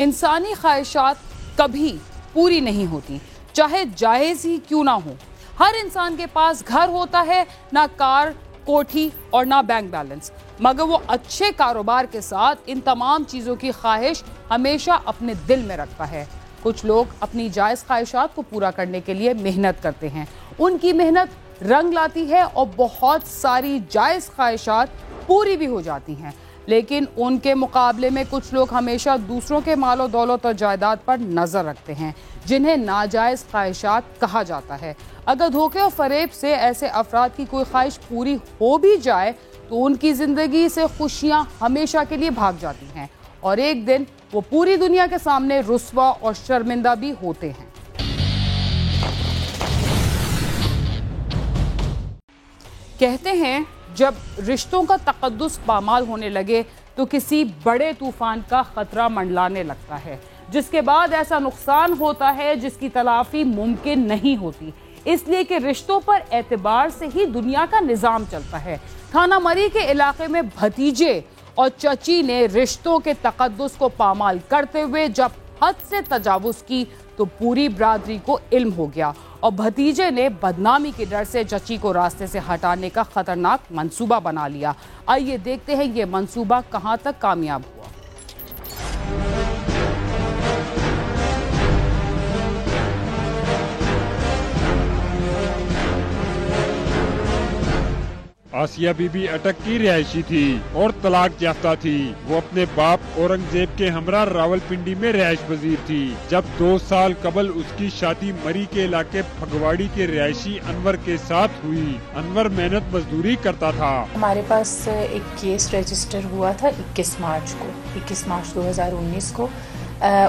इंसानी ख्वाहिशात कभी पूरी नहीं होती, चाहे जायज़ ही क्यों ना हो। हर इंसान के पास घर होता है, ना कार, कोठी और ना बैंक बैलेंस, मगर वो अच्छे कारोबार के साथ इन तमाम चीज़ों की ख्वाहिश हमेशा अपने दिल में रखता है। कुछ लोग अपनी जायज़ ख्वाहिशात को पूरा करने के लिए मेहनत करते हैं, उनकी मेहनत रंग लाती है और बहुत सारी जायज़ ख्वाहिशात पूरी भी हो जाती हैं। लेकिन उनके मुकाबले में कुछ लोग हमेशा दूसरों के मालो दौलत और जायदाद पर नज़र रखते हैं, जिन्हें नाजायज़ ख्वाहिशात कहा जाता है। अगर धोखे और फरेब से ऐसे अफराद की कोई ख्वाहिश पूरी हो भी जाए तो उनकी ज़िंदगी से खुशियाँ हमेशा के लिए भाग जाती हैं और एक दिन वो पूरी दुनिया के सामने रुस्वा और शर्मिंदा भी होते हैं। कहते हैं जब रिश्तों का तकद्दुस पामाल होने लगे तो किसी बड़े तूफान का खतरा मंडलाने लगता है, जिसके बाद ऐसा नुकसान होता है जिसकी तलाफी मुमकिन नहीं होती, इसलिए कि रिश्तों पर एतबार से ही दुनिया का निज़ाम चलता है। थाना मरी के इलाके में भतीजे और चची ने रिश्तों के तकद्दुस को पामाल करते हुए जब हद से तजावुज़ की तो पूरी बरादरी को इल्म हो गया और भतीजे ने बदनामी के डर से चची को रास्ते से हटाने का खतरनाक मंसूबा बना लिया। आइए देखते हैं ये मंसूबा कहां तक कामयाब हुआ। आसिया बीबी अटक की रिहायशी थी और तलाक याफ्ता थी। वो अपने बाप औरंगजेब के हमरा रावलपिंडी में रिहायश पजीर थी। जब 2 साल कबल उसकी शादी मरी के इलाके फगवाड़ी के रिहायशी अनवर के साथ हुई। अनवर मेहनत मजदूरी करता था। हमारे पास एक केस रजिस्टर हुआ था 21 मार्च 2019 को।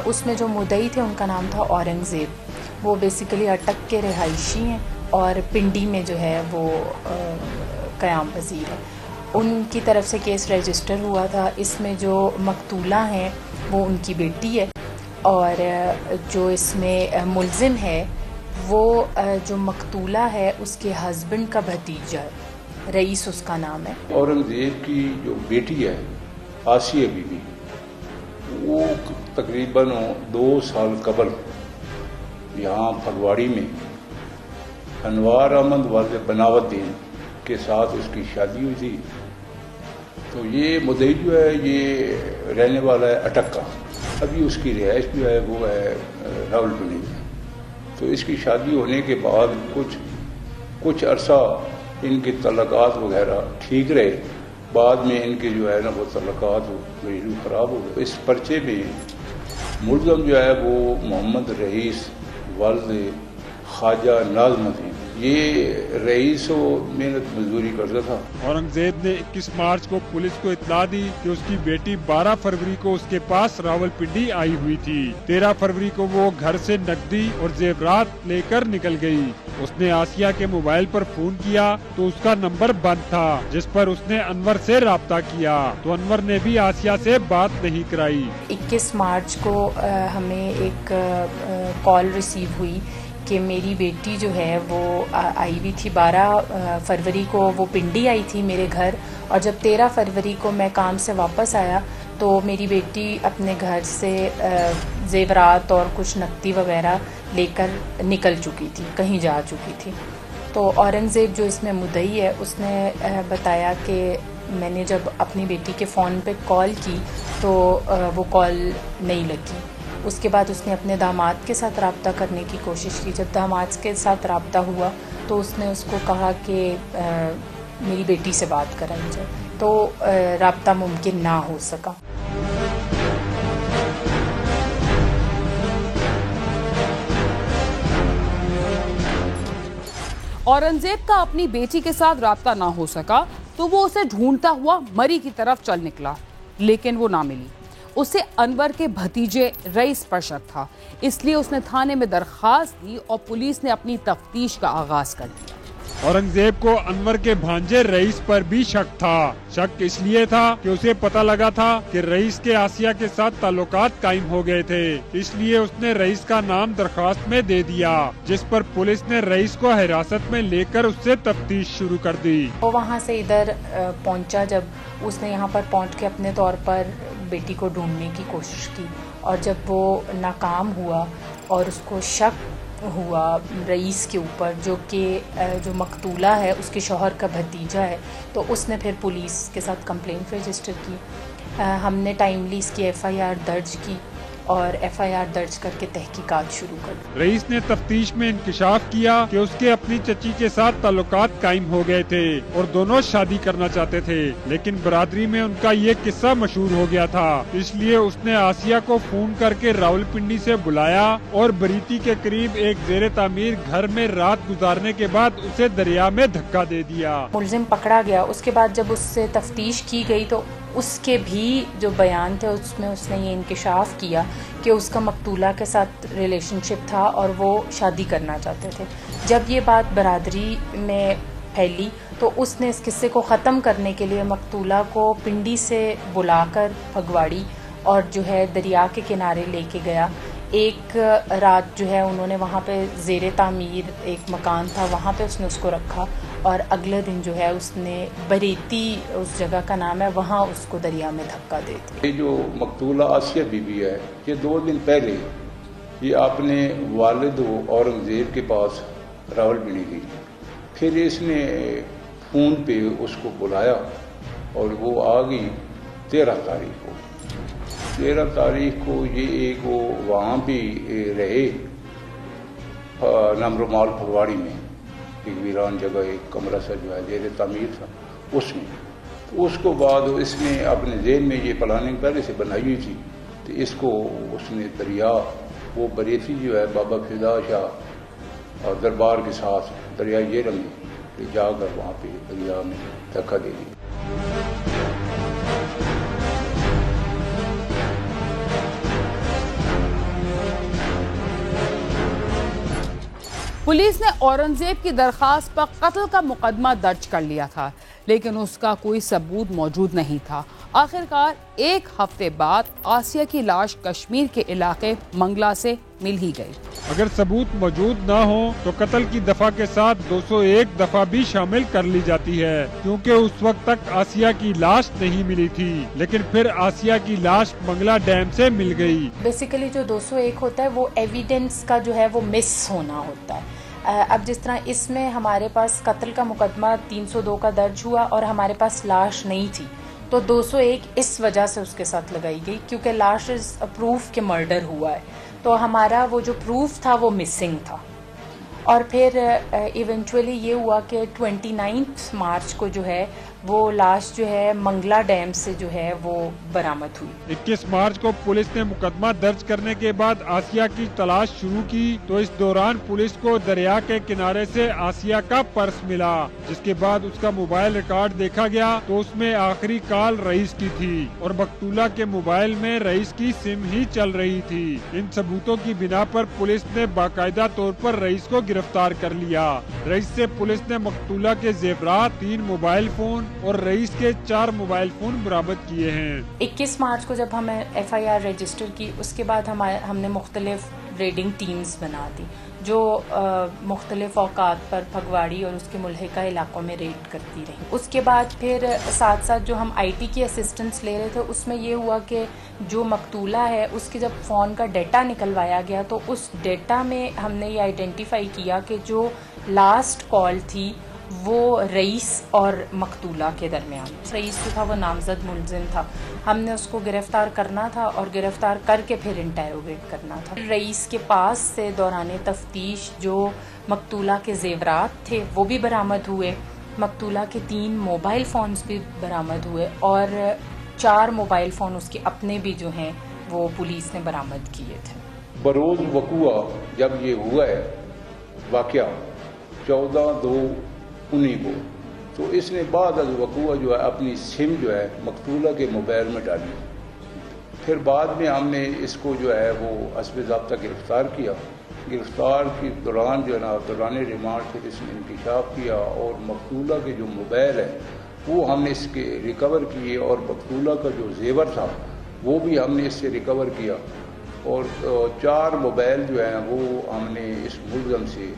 उसमें जो मुद्दई थे उनका नाम था औरंगजेब। वो बेसिकली अटक के रिहायशी हैं और पिंडी में जो है वो क़याम पज़ीर है। उनकी तरफ से केस रजिस्टर हुआ था। इसमें जो मकतूला हैं वो उनकी बेटी है और जो इसमें मुल्ज़िम है वो जो मकतूला है उसके हस्बैंड का भतीजा है, रईस उसका नाम है। औरंगज़ेब की जो बेटी है आसिया बीबी, वो तकरीबन 2 साल कबल यहाँ फगवाड़ी में अनवार अहमद वाले बनावतदीन के साथ उसकी शादी हुई थी। तो ये मुद्दई जो है ये रहने वाला है अटक का। अभी उसकी रिहाइश जो है वो है रावलपिंडी में। तो इसकी शादी होने के बाद कुछ अरसा इनके तल्लुकात वगैरह ठीक रहे। बाद में इनके जो है ना वो तल्लुकात घरेलू ख़राब हो गए। इस पर्चे में मुल्ज़म जो है वो मोहम्मद रईस वालिद ख्वाजा नाज़मुद्दीन, ये रईस मेहनत मजदूरी करता था। औरंगजेब ने 21 मार्च को पुलिस को इत्तला दी कि उसकी बेटी 12 फरवरी को उसके पास रावलपिंडी आई हुई थी। 13 फरवरी को वो घर से नकदी और जेवरात लेकर निकल गई। उसने आसिया के मोबाइल पर फोन किया तो उसका नंबर बंद था, जिस पर उसने अनवर से राब्ता किया तो अनवर ने भी आसिया से बात नहीं कराई। 21 मार्च को हमें एक कॉल रिसीव हुई कि मेरी बेटी जो है वो आई हुई थी। 12 फरवरी को वो पिंडी आई थी मेरे घर और जब 13 फरवरी को मैं काम से वापस आया तो मेरी बेटी अपने घर से जेवरात और कुछ नकदी वगैरह लेकर निकल चुकी थी, कहीं जा चुकी थी। तो औरंगजेब जो इसमें मुद्दई है उसने बताया कि मैंने जब अपनी बेटी के फ़ोन पे कॉल की तो वो कॉल नहीं लगी। उसके बाद उसने अपने दामाद के साथ रब्ता करने की कोशिश की। जब दामाद के साथ रब्ता हुआ तो उसने उसको कहा कि मेरी बेटी से बात करें मुझे, तो रब्ता मुमकिन ना हो सका। औरंगजेब का अपनी बेटी के साथ रब्ता ना हो सका तो वो उसे ढूंढता हुआ मरी की तरफ चल निकला, लेकिन वो ना मिली। उसे अनवर के भतीजे रईस पर शक था, इसलिए उसने थाने में दरखास्त दी और पुलिस ने अपनी तफ्तीश का आगाज कर दिया। औरंगजेब को अनवर के भांजे रईस पर भी शक था। शक इसलिए था कि उसे पता लगा था कि रईस के आसिया के साथ ताल्लुकात कायम हो गए थे, इसलिए उसने रईस का नाम दरखास्त में दे दिया, जिस पर पुलिस ने रईस को हिरासत में लेकर उससे तफ्तीश शुरू कर दी। वो वहाँ से इधर पहुँचा। जब उसने यहाँ पर पहुँच के अपने तौर पर बेटी को ढूंढने की कोशिश की और जब वो नाकाम हुआ और उसको शक हुआ रईस के ऊपर, जो कि जो मकतूला है उसके शौहर का भतीजा है, तो उसने फिर पुलिस के साथ कंप्लेंट रजिस्टर की। हमने टाइमली इसकी FIR दर्ज की और FIR दर्ज करके तहकीकात शुरू कर दी। रईस ने तफ्तीश में इंकशाफ किया कि उसके अपनी चची के साथ ताल्लुकात कायम हो गए थे और दोनों शादी करना चाहते थे, लेकिन बरादरी में उनका ये किस्सा मशहूर हो गया था। इसलिए उसने आसिया को फोन करके रावलपिंडी से बुलाया और बरीती के करीब एक जेर तामीर घर में रात गुजारने के बाद उसे दरिया में धक्का दे दिया। मुलजिम पकड़ा गया। उसके बाद जब उससे तफ्तीश की गई तो उसके भी जो बयान थे उसमें उसने ये इंकशाफ किया कि उसका मकतूला के साथ रिलेशनशिप था और वो शादी करना चाहते थे। जब ये बात बरादरी में फैली तो उसने इस किस्से को ख़त्म करने के लिए मकतूला को पिंडी से बुलाकर फगवाड़ी और जो है दरिया के किनारे लेके गया। एक रात जो है उन्होंने वहाँ पे ज़ेरे तामीर एक मकान था, वहाँ पे उसने उसको रखा और अगले दिन जो है उसने बरेती उस जगह का नाम है, वहाँ उसको दरिया में धक्का दे दिया। ये जो मकतूला आसिया बीबी है, ये 2 दिन पहले ये अपने वालिद औरंगजेब के पास रावलपिंडी गई। फिर इसने फ़ोन पे उसको बुलाया और वो आ गई 13 तारीख को। 13 तारीख को ये एक वो वहाँ भी रहे नमरुमाल फगवाड़ी में, एक वीरान जगह एक कमरा सा जो है जेर तामीर था उसमें। तो उसको बाद इसने अपने जेल में ये प्लानिंग पहले से बनाई हुई थी, तो इसको उसने दरिया वो बरेती जो है बाबा फिदा शाह और दरबार के साथ दरिया जेरम में जाकर वहाँ पे दरिया में धक्का दे दिया। पुलिस ने औरंगजेब की दरखास्त पर कत्ल का मुकदमा दर्ज कर लिया था, लेकिन उसका कोई सबूत मौजूद नहीं था। आखिरकार 1 हफ्ते बाद आसिया की लाश कश्मीर के इलाके मंगला से मिल ही गई। अगर सबूत मौजूद ना हो तो कत्ल की दफा के साथ 201 दफा भी शामिल कर ली जाती है, क्योंकि उस वक्त तक आसिया की लाश नहीं मिली थी। लेकिन फिर आसिया की लाश मंगला डैम से मिल गई। बेसिकली जो 201 होता है वो एविडेंस का जो है वो मिस होना होता है। अब जिस तरह इसमें हमारे पास कत्ल का मुकदमा 302 का दर्ज हुआ और हमारे पास लाश नहीं थी, तो 201 इस वजह से उसके साथ लगाई गई क्योंकि लाश इज प्रूफ के मर्डर हुआ है, तो हमारा वो जो प्रूफ था वो मिसिंग था। और फिर इवेंचुअली ये हुआ कि 29 मार्च को जो है वो लाश जो है मंगला डैम से जो है वो बरामद हुई। 21 मार्च को पुलिस ने मुकदमा दर्ज करने के बाद आसिया की तलाश शुरू की, तो इस दौरान पुलिस को दरिया के किनारे से आसिया का पर्स मिला, जिसके बाद उसका मोबाइल रिकॉर्ड देखा गया तो उसमें आखिरी कॉल रईस की थी और मकतूला के मोबाइल में रईस की सिम ही चल रही थी। इन सबूतों की बिना पर पुलिस ने बाकायदा तौर पर रईस को गिरफ्तार कर लिया। रईस से पुलिस ने मकतूला के जेवरात, 3 मोबाइल फोन और रईस के 4 मोबाइल फोन बरामद किए हैं। 21 मार्च को जब हमें FIR रजिस्टर की, उसके बाद हमने मुख्तलिफ रेडिंग टीम्स बना दी जो मुख्तलिफ औकात पर फगवाड़ी और उसके मुल्हिका इलाकों में रेड करती रही। उसके बाद फिर साथ साथ जो हम IT की असिस्टेंस ले रहे थे उसमें ये हुआ कि जो मकतूला है उसके जब फ़ोन का डेटा निकलवाया गया तो उस डेटा में हमने ये आइडेंटिफाई किया कि जो लास्ट कॉल थी वो रईस और मकतूला के दरमियान। रईस जो था वो नामजद मुलजिम था, हमने उसको गिरफ्तार करना था और गिरफ्तार करके फिर इंटेरोगेट करना था। रईस के पास से दौरान तफ्तीश जो मकतूला के जेवरात थे वो भी बरामद हुए, मकतूला के 3 मोबाइल फ़ोन्स भी बरामद हुए और 4 मोबाइल फ़ोन उसके अपने भी जो हैं वो पुलिस ने बरामद किए थे। बरोज़ वक़ुआ जब ये हुआ है वाक़या 14/2/19 को, तो इसने बाद वक़ुआ जो है अपनी सिम जो है मकतूला के मोबाइल में डाली। फिर बाद में हमने इसको जो है वो हस्ब ज़ाब्ता गिरफ़्तार किया। गिरफ़्तार के दौरान जो है ना दौरान रिमांड फिर इसने इंकशाफ किया और मकतूला के जो मोबाइल है वो हमने इसके रिकवर किए और मकतूला का जो जेवर था वो भी हमने इससे रिकवर किया और 4 मोबाइल जो है वो हमने इस मुलज़म से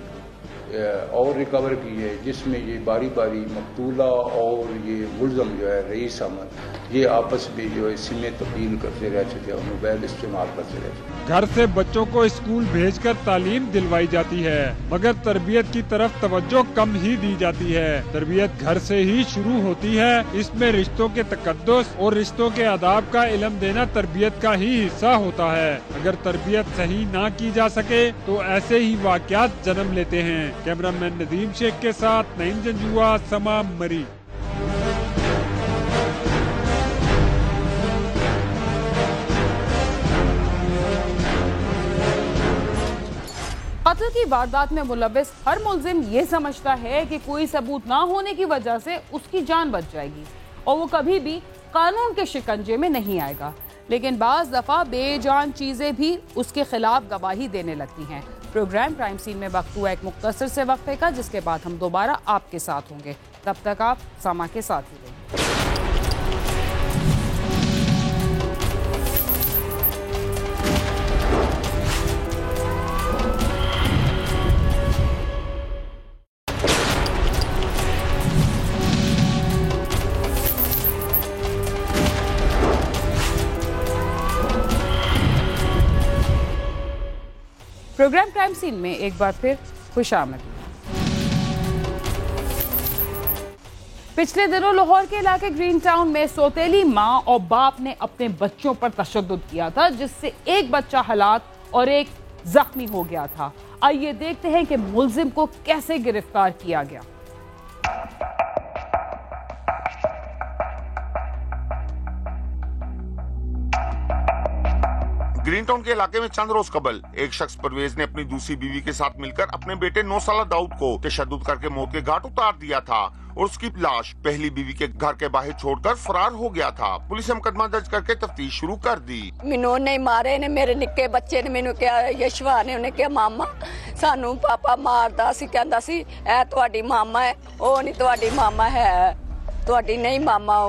और रिकवर की है, जिसमें ये बारी बारी मकतूला और ये मुलज़म जो है रईस अहमद ये आपस में जो है सिमें तब्दील करते रहते थे और मोबाइल इस्तेमाल करते रहते थे। घर से बच्चों को स्कूल भेजकर तालीम दिलवाई जाती है, मगर तरबियत की तरफ तवज्जो कम ही दी जाती है। तरबियत घर से ही शुरू होती है। इसमें रिश्तों के तकद्दुस और रिश्तों के आदाब का इल्म देना तरबियत का ही हिस्सा होता है। अगर तरबियत सही ना की जा सके तो ऐसे ही वाक़यात जन्म लेते हैं। कैमरामैन नदीम शेख के साथ नईम जंजुआ, समा मरी। कत्ल की वारदात में मुलव्विस हर मुल्जिम ये समझता है कि कोई सबूत ना होने की वजह से उसकी जान बच जाएगी और वो कभी भी कानून के शिकंजे में नहीं आएगा। लेकिन बाज़ दफ़ा बेजान चीज़ें भी उसके खिलाफ गवाही देने लगती हैं। प्रोग्राम क्राइम सीन में वक्त हुआ एक मुख्तसर से वक्फे का, जिसके बाद हम दोबारा आपके साथ होंगे। तब तक आप समा के साथ ही रहिए। प्रोग्राम क्राइम सीन में एक बार फिर खुशामद। पिछले दिनों लाहौर के इलाके ग्रीन टाउन में सौतेली मां और बाप ने अपने बच्चों पर तशद्दुद किया था, जिससे एक बच्चा हलाक और एक जख्मी हो गया था। आइए देखते हैं कि मुल्जिम को कैसे गिरफ्तार किया गया। ग्रीन टाउन के इलाके में चंद रोज कबल एक शख्स परवेज ने अपनी दूसरी बीवी के साथ मिलकर अपने बेटे 9 साला दाऊद को तशद्दुद करके मौत के घाट उतार दिया था और उसकी लाश पहली बीवी के घर के बाहर छोड़कर फरार हो गया था। पुलिस ने मुकदमा दर्ज करके तफ्तीश शुरू कर दी। मैनू नहीं मारे ने, मेरे निक्के बच्चे ने मैनू क्या, यशवा ने उन्हें क्या, मामा सानू पापा मारदा सी, कहंदा सी ए तुहाडी मामा है, ओ नहीं तुहाडी मामा है, तुहाडी नहीं मामा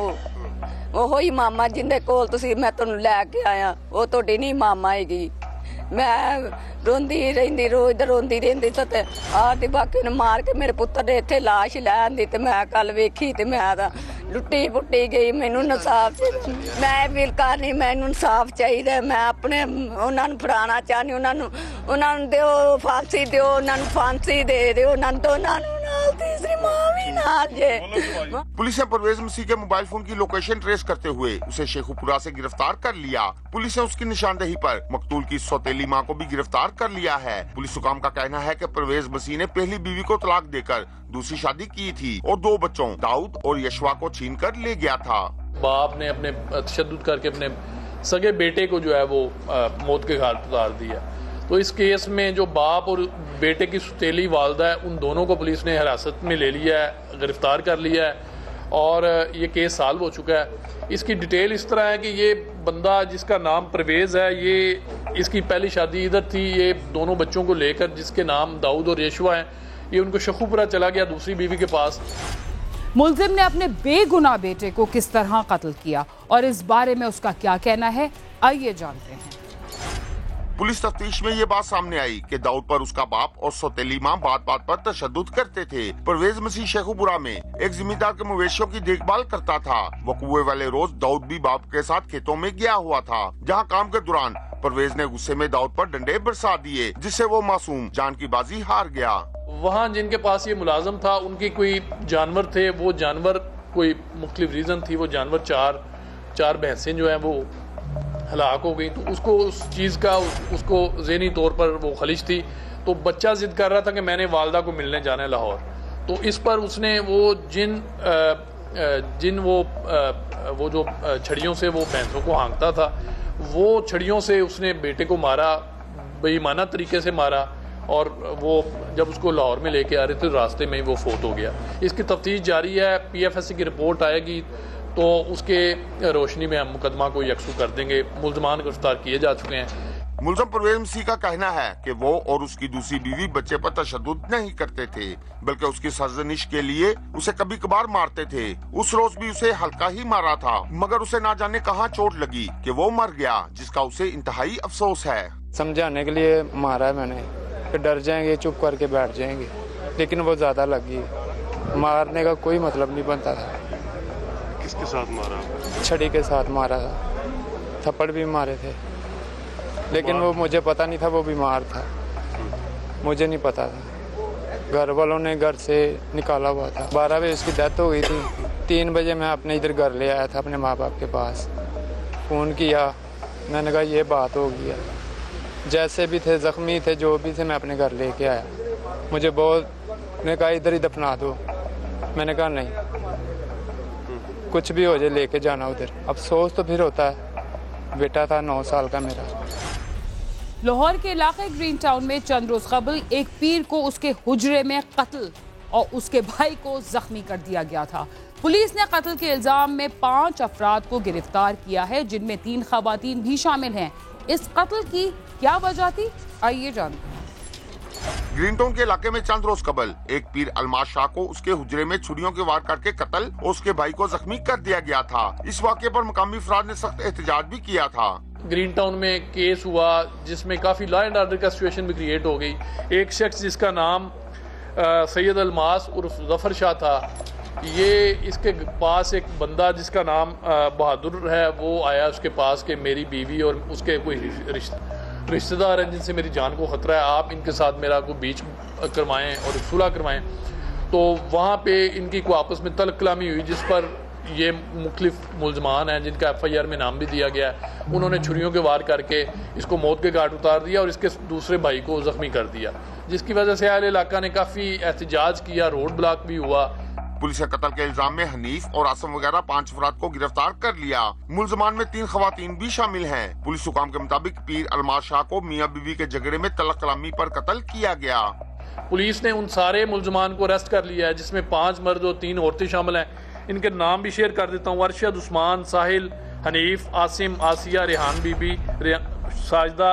ਉਹ ਹੀ ਮਾਮਾ ਜਿੰਦੇ ਕੋਲ ਤੁਸੀਂ ਮੈਂ ਤੁਹਾਨੂੰ ਲੈ ਕੇ ਆਇਆ, ਉਹ ਤੁਹਾਡੀ ਨਹੀਂ ਮਾਮਾ ਹੈਗੀ। ਮੈਂ ਰੋਂਦੀ ਰਹਿੰਦੀ, ਰੋਜ਼ ਰੋਂਦੀ ਰਹਿੰਦੀ ਤੇ ਆਹ ਤੇ ਬਾਕੀ ਨੂੰ ਮਾਰ ਕੇ ਮੇਰੇ ਪੁੱਤਰ ਦੇ ਇੱਥੇ ਲਾਸ਼ ਲੈ ਆਂਦੀ ਤੇ ਮੈਂ ਕੱਲ ਵੇਖੀ ਤੇ ਮੈਂ ਤਾਂ ਲੁੱਟੀ ਪੁੱਟੀ ਗਈ। ਮੈਨੂੰ ਇਨਸਾਫ, ਮੈਂ ਬਿਲਕੁਲ ਨਹੀਂ, ਮੈਨੂੰ ਇਨਸਾਫ ਚਾਹੀਦਾ। ਮੈਂ ਆਪਣੇ ਉਹਨਾਂ ਨੂੰ ਫੜਾਉਣਾ ਚਾਹੁੰਦੀ, ਉਹਨਾਂ ਨੂੰ ਦਿਓ ਫਾਂਸੀ, ਦਿਓ ਉਹਨਾਂ ਨੂੰ ਫਾਂਸੀ ਦੇ ਦਿਓ, ਉਹਨਾਂ ਨੂੰ ਦੋਨਾਂ ਨੂੰ। तीसरी माँ भी नाल जे। पुलिस ने परवेज मसीह के मोबाइल फोन की लोकेशन ट्रेस करते हुए उसे शेखुपुरा से गिरफ्तार कर लिया। पुलिस ने उसकी निशानदेही पर मकतूल की सौतेली मां को भी गिरफ्तार कर लिया है। पुलिस हुकाम का कहना है कि परवेज मसीह ने पहली बीवी को तलाक देकर दूसरी शादी की थी और 2 बच्चों दाऊद और यशवा को छीन कर ले गया था। बाप ने अपने तशद्दुद करके अपने सगे बेटे को जो है वो मौत के घाट उतार दिया। तो इस केस में जो बाप और बेटे की सौतेली वालदा है, उन दोनों को पुलिस ने हिरासत में ले लिया है, गिरफ्तार कर लिया है और ये केस सॉल्व हो चुका है। इसकी डिटेल इस तरह है कि ये बंदा जिसका नाम परवेज़ है, ये इसकी पहली शादी इधर थी। ये दोनों बच्चों को लेकर, जिसके नाम दाऊद और यशवा हैं, ये उनको शेखुपुरा चला गया दूसरी बीवी के पास। मुल्जिम ने अपने बेगुनाह बेटे को किस तरह कत्ल किया और इस बारे में उसका क्या कहना है, आइए जानते हैं। पुलिस तफ्तीश में ये बात सामने आई कि दाऊद पर उसका बाप और सौतेली मां बात बात पर तशद्दुद करते थे। परवेज मसीह शेखुपुरा में एक जिम्मेदार के मवेशियों की देखभाल करता था। वकूए वाले रोज दाऊद भी बाप के साथ खेतों में गया हुआ था, जहां काम के दौरान परवेज ने गुस्से में दाऊद पर डंडे बरसा दिए, जिससे वो मासूम जान की बाजी हार गया। वहाँ जिनके पास ये मुलाजम था, उनकी कोई जानवर थे, वो जानवर कोई मुख्तलिफ रीजन थी, वो जानवर चार भैंसें जो है वो हलाक हो गई। तो उसको उस चीज़ का उसको ज़हनी तौर पर वो खलिश थी। तो बच्चा जिद कर रहा था कि मैंने वालदा को मिलने जाना है लाहौर। तो इस पर उसने वो वो जो छड़ियों से वो भैंसों को हाँकता था, वो छड़ियों से उसने बेटे को मारा, बेईमाना तरीके से मारा और वो जब उसको लाहौर में लेके आ रहे थे रास्ते में ही वो फोत हो गया। इसकी तफ्तीश जारी है। PFSC की रिपोर्ट आएगी तो उसके रोशनी में हम मुकदमा को यकसू कर देंगे। मुल्ज़मान गिरफ्तार किए जा चुके हैं। मुल्ज़म परवेज मसीह का कहना है कि वो और उसकी दूसरी बीवी बच्चे पर तशद्दुद नहीं करते थे, बल्कि उसकी सरजनिश के लिए उसे कभी कभार मारते थे। उस रोज भी उसे हल्का ही मारा था, मगर उसे ना जाने कहाँ चोट लगी कि वो मर गया, जिसका उसे इंतहाई अफसोस है। समझाने के लिए मारा है मैंने कि डर जाएंगे, चुप करके बैठ जाएंगे, लेकिन वो ज्यादा लगी। मारने का कोई मतलब नहीं बनता था। किसके साथ मारा? छड़ी के साथ मारा था, थप्पड़ भी मारे थे, लेकिन वो मुझे पता नहीं था वो बीमार था, मुझे नहीं पता था। घर वालों ने घर से निकाला हुआ था। 12 बजे उसकी डेथ हो गई थी। 3 बजे मैं अपने इधर घर ले आया था अपने माँ बाप के पास। फ़ोन किया, मैंने कहा ये बात हो गई है। जैसे भी थे, ज़ख्मी थे, जो भी थे, मैं अपने घर लेके आया। मुझे बहुत ने कहा इधर ही दफना दो। मैंने कहा नहीं, कुछ भी हो जाए लेके जाना उधर। अफसोस तो फिर होता है, बेटा था 9 साल का मेरा। लाहौर के इलाके ग्रीन टाउन में चंद रोज कबल एक पीर को उसके हुजरे में कत्ल और उसके भाई को जख्मी कर दिया गया था। पुलिस ने कत्ल के इल्जाम में 5 अफराद को गिरफ्तार किया है, जिनमें 3 खवातीन भी शामिल हैं। इस कत्ल की क्या वजह थी, आइए जानते हैं। ग्रीन टाउन के इलाके में चंद रोज कबल एक पीर अलमास शाह को उसके हुजरे में छुरियों के वार करके कत्ल और उसके भाई को जख्मी कर दिया गया था। इस वाक़े पर मकामी अफराद ने सख्त एहतजाज भी किया था। ग्रीन टाउन में केस हुआ जिसमें काफ़ी लॉ एंड ऑर्डर का सिचुएशन भी क्रिएट हो गई। एक शख्स जिसका नाम सैयद अलमास उर्फ जफर शाह था, ये इसके पास एक बंदा जिसका नाम बहादुर है, वो आया उसके पास कि मेरी बीवी और उसके कोई रिश्तेदार हैं जिनसे मेरी जान को ख़तरा है, आप इनके साथ मेरा कोई बीच करवाएं और सुलह करवाएं। तो वहाँ पे इनकी कोई आपस में तलब कलामी हुई, जिस पर ये मुख्तलिफ मुलजमान हैं जिनका FIR में नाम भी दिया गया है। उन्होंने छुरियों के वार करके इसको मौत के घाट उतार दिया और इसके दूसरे भाई को जख्मी कर दिया, जिसकी वजह से अहले इलाका ने काफ़ी एहतजाज किया, रोड ब्लॉक भी हुआ। पुलिस ने कत्ल के इल्जाम में हनीफ और आसम वगैरह 5 अफराद को गिरफ्तार कर लिया। मुलजमान में 3 खवातीन भी शामिल हैं। पुलिस हुकाम के मुताबिक पीर अलमास शाह को मियाँ बीवी के झगड़े में तलब कलामी पर कत्ल किया गया। पुलिस ने उन सारे मुलजमान को अरेस्ट कर लिया है, जिसमें 5 मर्द और 3 औरतें शामिल हैं। इनके नाम भी शेयर कर देता हूँ। अरशद, उस्मान, साहिल, हनीफ, आसिम, आसिया, रेहान बीबी, साजदा,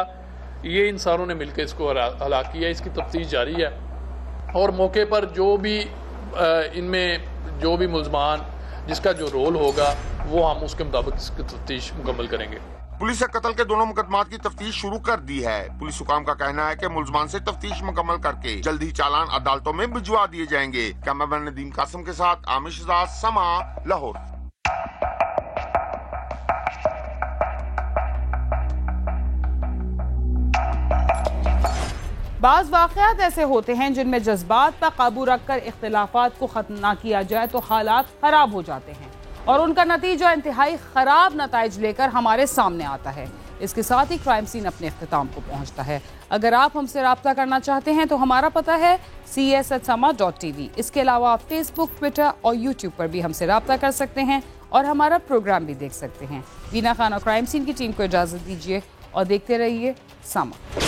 ये इन सारों ने मिलकर इसको हलाक किया। इसकी तफ्तीश जारी है और मौके पर जो भी इनमें जो भी मुलजमान जिसका जो रोल होगा वो हम उसके मुताबिक इसकी तफ्तीश मुकम्मल करेंगे। पुलिस ने कत्ल के दोनों मुकदमात की तफ्तीश शुरू कर दी है। पुलिस हुकाम का कहना है कि मुलजमान से तफ्तीश मुकम्मल करके जल्द ही चालान अदालतों में भिजवा दिए जाएंगे। कैमरामैन नदीम कासिम के साथ आमिर शहजाद, समा, लाहौर। बाज़ वाक़यात ऐसे होते हैं जिनमें जज्बात पर काबू रखकर इख्तिलाफात को ख़त्म ना किया जाए तो हालात ख़राब हो जाते हैं और उनका नतीजा इंतहाई ख़राब नताइज लेकर हमारे सामने आता है। इसके साथ ही क्राइम सीन अपने इख्तिताम को पहुंचता है। अगर आप हमसे रब्ता करना चाहते हैं तो हमारा पता है cs@sama.tv। इसके अलावा आप फेसबुक, ट्विटर और यूट्यूब पर भी हमसे रब्ता कर सकते हैं और हमारा प्रोग्राम भी देख सकते हैं। वीना खान और क्राइम सीन की टीम को इजाज़त दीजिए और देखते रहिए सामा।